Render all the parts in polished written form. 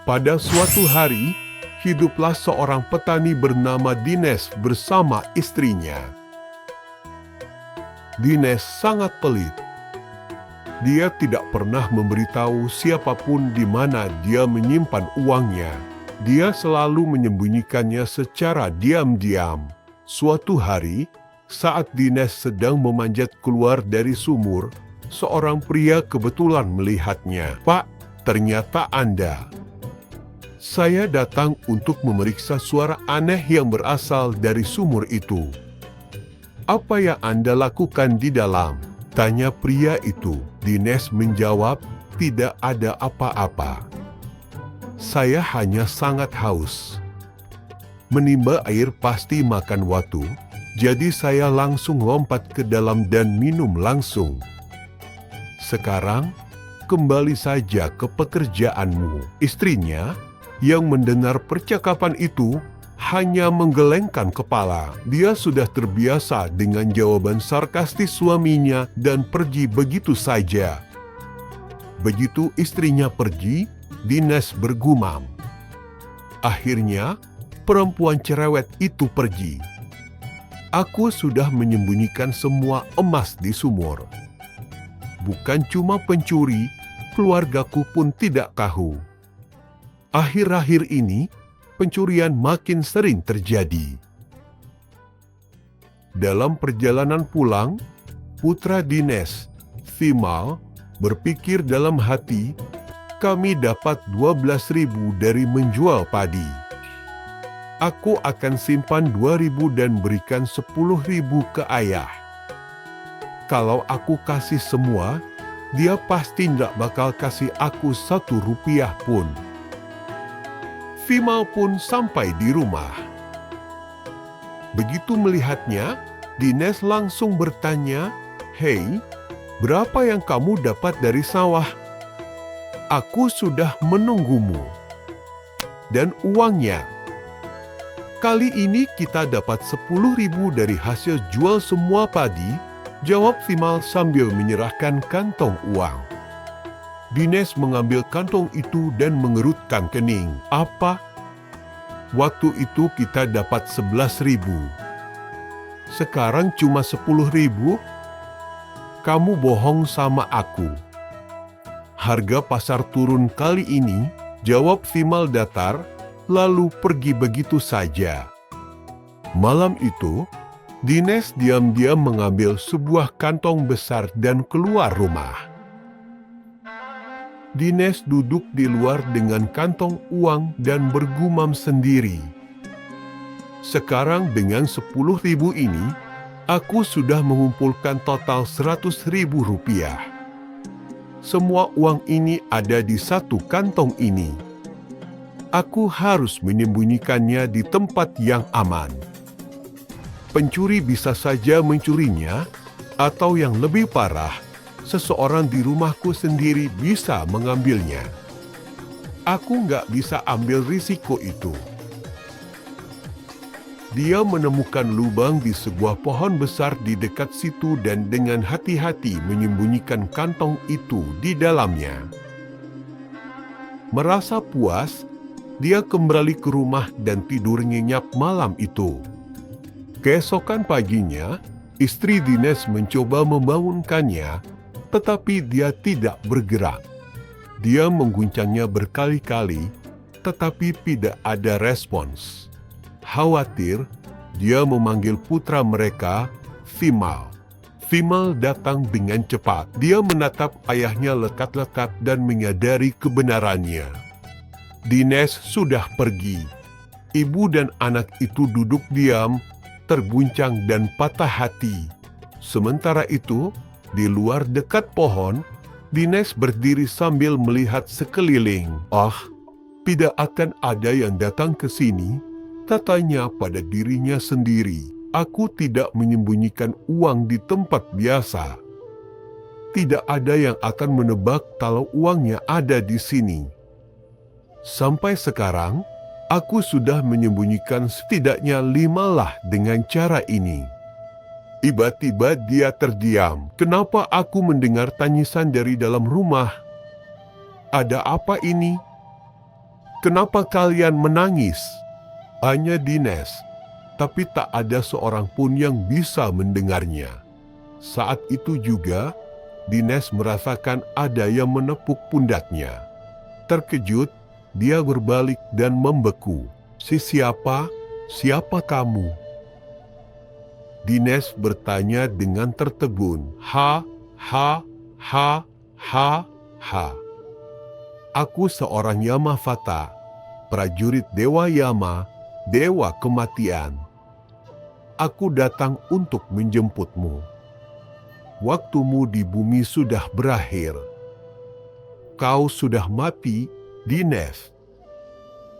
Pada suatu hari, hiduplah seorang petani bernama Dines bersama istrinya. Dines sangat pelit. Dia tidak pernah memberitahu siapapun di mana dia menyimpan uangnya. Dia selalu menyembunyikannya secara diam-diam. Suatu hari, saat Dines sedang memanjat keluar dari sumur, seorang pria kebetulan melihatnya. "Pak, ternyata Anda." "Saya datang untuk memeriksa suara aneh yang berasal dari sumur itu." "Apa yang Anda lakukan di dalam?" tanya pria itu. Dines menjawab, "Tidak ada apa-apa. Saya hanya sangat haus. Menimba air pasti makan waktu, jadi saya langsung lompat ke dalam dan minum langsung. Sekarang, kembali saja ke pekerjaanmu." Istrinya, yang mendengar percakapan itu, hanya menggelengkan kepala. Dia sudah terbiasa dengan jawaban sarkastis suaminya dan pergi begitu saja. Begitu istrinya pergi, Dines bergumam. Akhirnya, perempuan cerewet itu pergi. "Aku sudah menyembunyikan semua emas di sumur. Bukan cuma pencuri, keluargaku pun tidak tahu. Akhir-akhir ini, pencurian makin sering terjadi." Dalam perjalanan pulang, putra Dines, Vimal, berpikir dalam hati, "Kami dapat 12.000 dari menjual padi. Aku akan simpan 2.000 dan berikan 10.000 ke ayah. Kalau aku kasih semua, dia pasti tidak bakal kasih aku 1 rupiah pun." Vimal pun sampai di rumah. Begitu melihatnya, Dines langsung bertanya, "Hei, berapa yang kamu dapat dari sawah? Aku sudah menunggumu. Dan uangnya?" "Kali ini kita dapat 10.000 dari hasil jual semua padi," jawab Vimal sambil menyerahkan kantong uang. Dines mengambil kantong itu dan mengerutkan kening. "Apa? Waktu itu kita dapat 11.000. Sekarang cuma 10.000? Kamu bohong sama aku." "Harga pasar turun kali ini," jawab Vimal datar, lalu pergi begitu saja. Malam itu, Dines diam-diam mengambil sebuah kantong besar dan keluar rumah. Dines duduk di luar dengan kantong uang dan bergumam sendiri. "Sekarang dengan 10.000 ini, aku sudah mengumpulkan total 100.000 rupiah. Semua uang ini ada di satu kantong ini. Aku harus menyembunyikannya di tempat yang aman. Pencuri bisa saja mencurinya, atau yang lebih parah, seseorang di rumahku sendiri bisa mengambilnya. Aku nggak bisa ambil risiko itu." Dia menemukan lubang di sebuah pohon besar di dekat situ dan dengan hati-hati menyembunyikan kantong itu di dalamnya. Merasa puas, dia kembali ke rumah dan tidur nyenyak malam itu. Keesokan paginya, istri Dines mencoba membangunkannya, tetapi dia tidak bergerak. Dia mengguncangnya berkali-kali, tetapi tidak ada respons. Khawatir, dia memanggil putra mereka, Vimal. Vimal datang dengan cepat. Dia menatap ayahnya lekat-lekat dan menyadari kebenarannya. Dines sudah pergi. Ibu dan anak itu duduk diam, terguncang dan patah hati. Sementara itu, di luar dekat pohon, Dines berdiri sambil melihat sekeliling. "Ah, tidak akan ada yang datang ke sini," katanya pada dirinya sendiri. "Aku tidak menyembunyikan uang di tempat biasa. Tidak ada yang akan menebak kalau uangnya ada di sini. Sampai sekarang, aku sudah menyembunyikan setidaknya 5 lah dengan cara ini." Tiba-tiba dia terdiam. "Kenapa aku mendengar tangisan dari dalam rumah? Ada apa ini?" Kenapa kalian menangis? Hanya Dines, tapi tak ada seorang pun yang bisa mendengarnya. Saat itu juga, Dines merasakan ada yang menepuk pundaknya. Terkejut, dia berbalik dan membeku. Siapa? Siapa kamu? Dines bertanya dengan tertegun. Ha. Aku seorang Yamavata, prajurit Dewa Yama, Dewa Kematian. Aku datang untuk menjemputmu. Waktumu di bumi sudah berakhir. Kau sudah mati, Dines.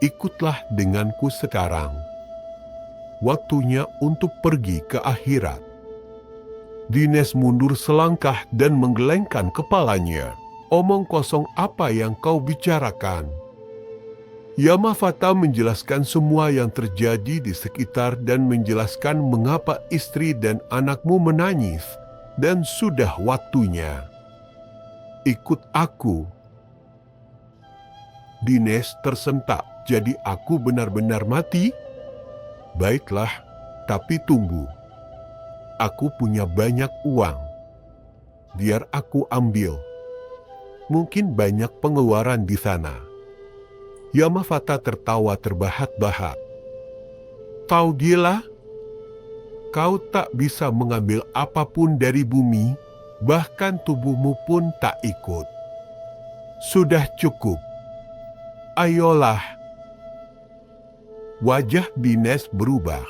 Ikutlah denganku sekarang. Waktunya untuk pergi ke akhirat. Dines mundur selangkah dan menggelengkan kepalanya. Omong kosong apa yang kau bicarakan? Yamavata menjelaskan semua yang terjadi di sekitar dan menjelaskan mengapa istri dan anakmu menangis dan sudah waktunya. Ikut aku. Dines tersentak. Jadi aku benar-benar mati? Baiklah, tapi tunggu. Aku punya banyak uang. Biar aku ambil. Mungkin banyak pengeluaran di sana. Yamavata tertawa terbahak-bahak. Kau gila? Kau tak bisa mengambil apapun dari bumi, bahkan tubuhmu pun tak ikut. Sudah cukup. Ayolah. Wajah Dines berubah.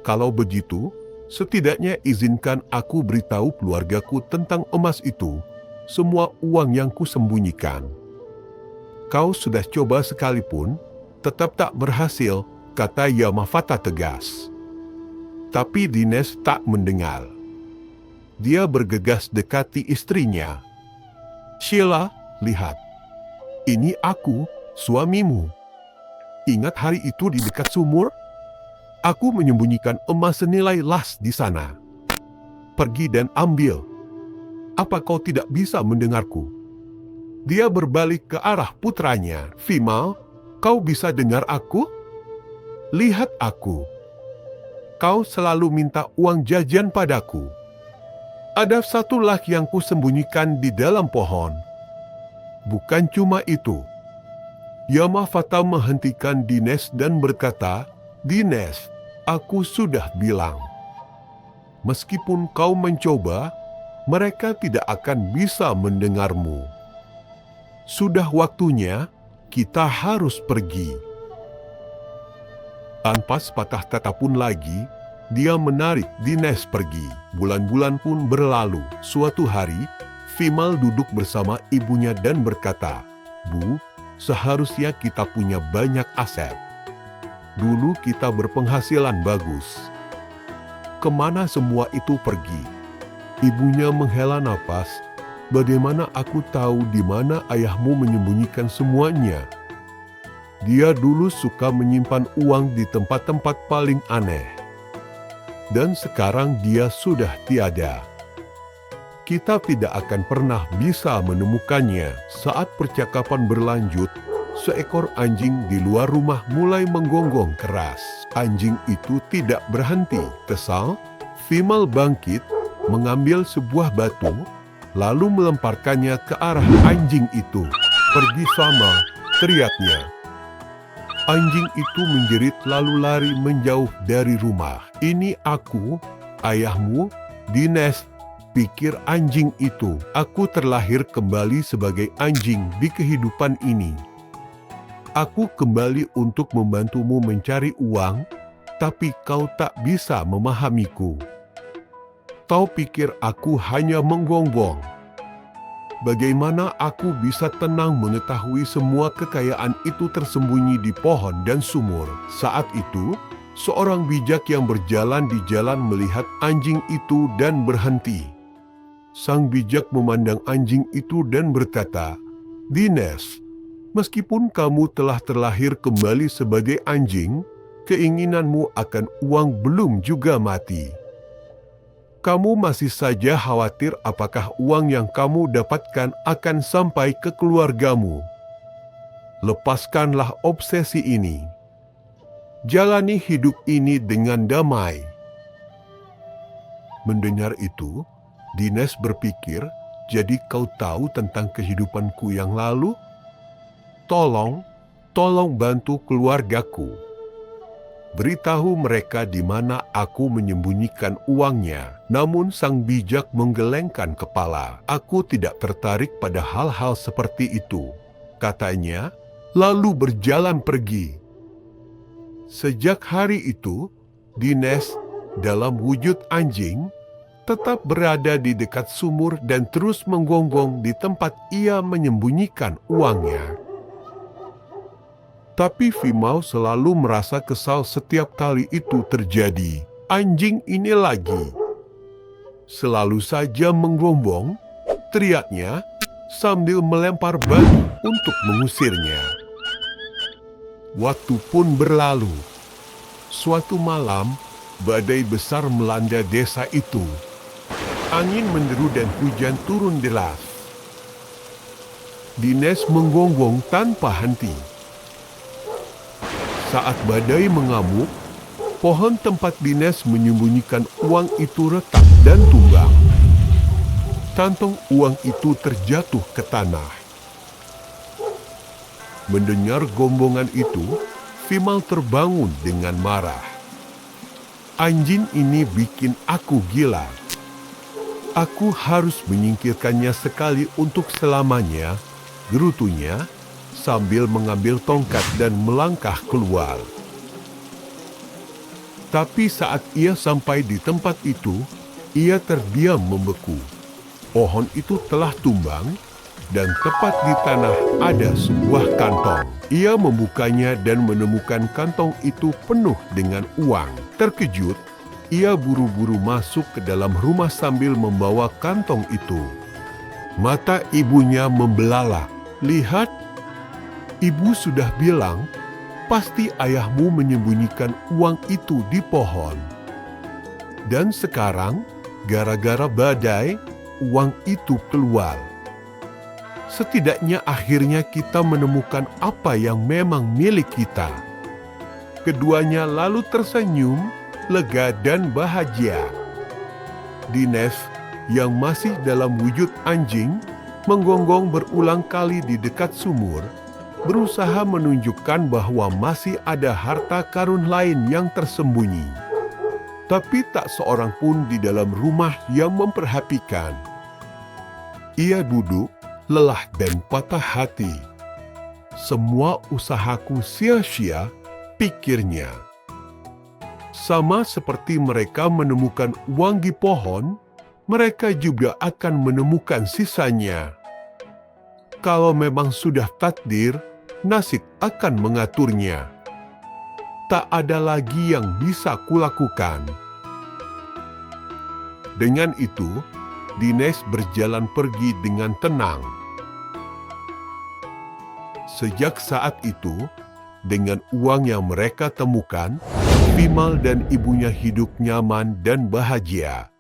Kalau begitu, setidaknya izinkan aku beritahu keluargaku tentang emas itu, semua uang yang kusembunyikan. Kau sudah coba sekalipun, tetap tak berhasil, kata Yamavata tegas. Tapi Dines tak mendengar. Dia bergegas dekati istrinya. Sheila, lihat. Ini aku, suamimu. Ingat hari itu di dekat sumur? Aku menyembunyikan emas senilai las di sana. Pergi dan ambil. Apa kau tidak bisa mendengarku? Dia berbalik ke arah putranya. Vimal, kau bisa dengar aku? Lihat aku. Kau selalu minta uang jajan padaku. Ada satu laki yang kusembunyikan di dalam pohon. Bukan cuma itu. Yamavata menghentikan Dines dan berkata, Dines, aku sudah bilang. Meskipun kau mencoba, mereka tidak akan bisa mendengarmu. Sudah waktunya, kita harus pergi. Tanpa sepatah kata pun lagi, dia menarik Dines pergi. Bulan-bulan pun berlalu. Suatu hari, Vimal duduk bersama ibunya dan berkata, Bu, seharusnya kita punya banyak aset. Dulu kita berpenghasilan bagus. Kemana semua itu pergi? Ibunya menghela napas. Bagaimana aku tahu di mana ayahmu menyembunyikan semuanya? Dia dulu suka menyimpan uang di tempat-tempat paling aneh. Dan sekarang dia sudah tiada. Kita tidak akan pernah bisa menemukannya. Saat percakapan berlanjut, seekor anjing di luar rumah mulai menggonggong keras. Anjing itu tidak berhenti. Kesal, Vimal bangkit, mengambil sebuah batu, lalu melemparkannya ke arah anjing itu. Pergi sama, teriaknya. Anjing itu menjerit lalu lari menjauh dari rumah. Ini aku, ayahmu, Dines, pikir anjing itu. Aku terlahir kembali sebagai anjing di kehidupan ini. Aku kembali untuk membantumu mencari uang, tapi kau tak bisa memahamiku. Kau pikir aku hanya menggonggong. Bagaimana aku bisa tenang mengetahui semua kekayaan itu tersembunyi di pohon dan sumur? Saat itu, seorang bijak yang berjalan di jalan melihat anjing itu dan berhenti. Sang bijak memandang anjing itu dan berkata, Dines, meskipun kamu telah terlahir kembali sebagai anjing, keinginanmu akan uang belum juga mati. Kamu masih saja khawatir apakah uang yang kamu dapatkan akan sampai ke keluargamu. Lepaskanlah obsesi ini. Jalani hidup ini dengan damai. Mendengar itu, Dinesh berpikir, jadi kau tahu tentang kehidupanku yang lalu? Tolong bantu keluargaku. Beritahu mereka di mana aku menyembunyikan uangnya. Namun sang bijak menggelengkan kepala. Aku tidak tertarik pada hal-hal seperti itu, katanya, lalu berjalan pergi. Sejak hari itu, Dinesh dalam wujud anjing tetap berada di dekat sumur dan terus menggonggong di tempat ia menyembunyikan uangnya. Tapi Vimal selalu merasa kesal setiap kali itu terjadi. Anjing ini lagi. Selalu saja menggonggong, teriaknya sambil melempar batu untuk mengusirnya. Waktu pun berlalu. Suatu malam, badai besar melanda desa itu. Angin menderu dan hujan turun deras. Dinesh menggonggong tanpa henti. Saat badai mengamuk, pohon tempat Dinesh menyembunyikan uang itu retak dan tumbang. Kantong uang itu terjatuh ke tanah. Mendengar gombongan itu, Vimal terbangun dengan marah. Anjing ini bikin aku gila. Aku harus menyingkirkannya sekali untuk selamanya, gerutunya, sambil mengambil tongkat dan melangkah keluar. Tapi saat ia sampai di tempat itu, ia terdiam membeku. Pohon itu telah tumbang, dan tepat di tanah ada sebuah kantong. Ia membukanya dan menemukan kantong itu penuh dengan uang. Terkejut, ia buru-buru masuk ke dalam rumah sambil membawa kantong itu. Mata ibunya membelalak. Lihat, ibu sudah bilang, pasti ayahmu menyembunyikan uang itu di pohon. Dan sekarang, gara-gara badai, uang itu keluar. Setidaknya akhirnya kita menemukan apa yang memang milik kita. Keduanya lalu tersenyum, lega dan bahagia. Dinesh yang masih dalam wujud anjing menggonggong berulang kali di dekat sumur, berusaha menunjukkan bahwa masih ada harta karun lain yang tersembunyi. Tapi tak seorang pun di dalam rumah yang memperhatikan. Ia duduk, lelah dan patah hati. Semua usahaku sia-sia, pikirnya. Sama seperti mereka menemukan uang di pohon, mereka juga akan menemukan sisanya. Kalau memang sudah takdir, nasib akan mengaturnya. Tak ada lagi yang bisa kulakukan. Dengan itu, Dinesh berjalan pergi dengan tenang. Sejak saat itu, dengan uang yang mereka temukan, Vimal dan ibunya hidup nyaman dan bahagia.